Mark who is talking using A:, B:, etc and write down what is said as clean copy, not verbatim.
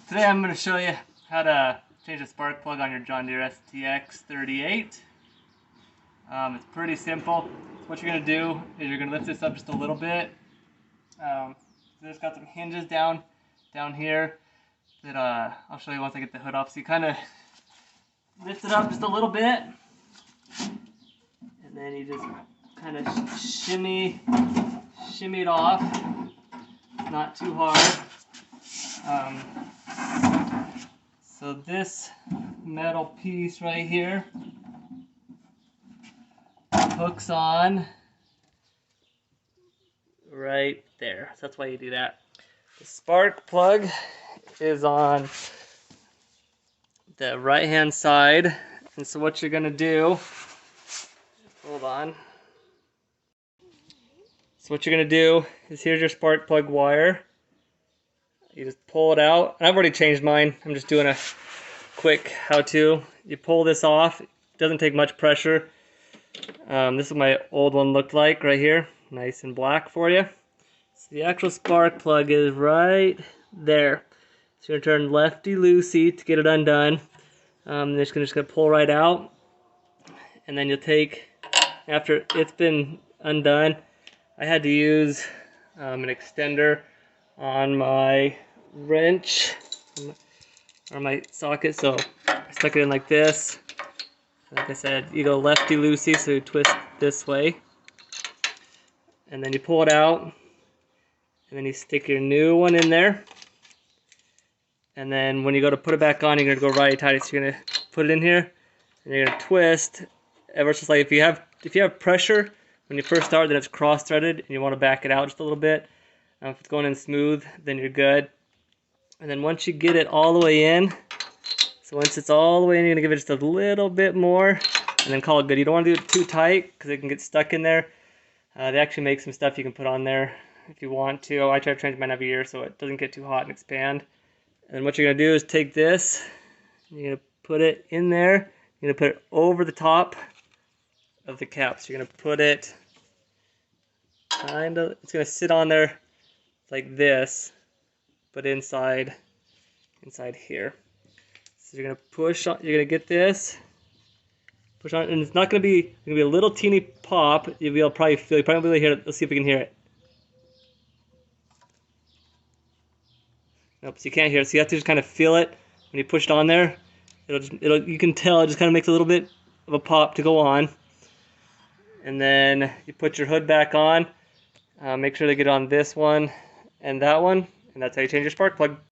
A: Today I'm going to show you how to change the spark plug on your John Deere stx38. It's pretty simple. So what you're going to do is you're going to lift this up just a little bit. So it's got some hinges down here that I'll show you once I get the hood off. So you kind of lift it up just a little bit, and then you just kind of shimmy it off. It's not too hard. So this metal piece right here hooks on right there. So that's why you do that. The spark plug is on the right hand side, and so what you're gonna do, hold on. So what you're gonna do is, here's your spark plug wire. You just pull it out. I've already changed mine. I'm just doing a quick how-to. You pull this off. It doesn't take much pressure. This is what my old one looked like right here. Nice and black for you. So the actual spark plug is right there. So you're going to turn lefty-loosey to get it undone. You're just going to pull right out. And then you'll take, after it's been undone, I had to use an extender on my wrench or my socket, so I stuck it in like this. Like I said, you go lefty-loosey, so you twist this way, and then you pull it out, and then you stick your new one in there, and then when you go to put it back on, you're going to go righty tighty. So you're going to put it in here, and you're going to twist ever so slightly. If you have pressure when you first start, then it's cross-threaded, and you want to back it out just a little bit. If it's going in smooth, then you're good. And then once you get it all the way in, so once it's all the way in, you're going to give it just a little bit more, and then call it good. You don't want to do it too tight, because it can get stuck in there. They actually make some stuff you can put on there if you want to. I try to change mine every year so it doesn't get too hot and expand. And what you're going to do is take this, and you're going to put it in there. You're going to put it over the top of the cap. So you're going to put it kind of, it's going to sit on there like this, but inside here. So you're gonna push on, you're gonna get this, push on, and it's not gonna be, a little teeny pop. You'll be able to probably feel, you probably be able to hear it. Let's see if we can hear it. Nope, so you can't hear it. So you have to just kind of feel it when you push it on there. You can tell it just kind of makes a little bit of a pop to go on. And then you put your hood back on. Make sure to get on this one and that one, and that's how you change your spark plug.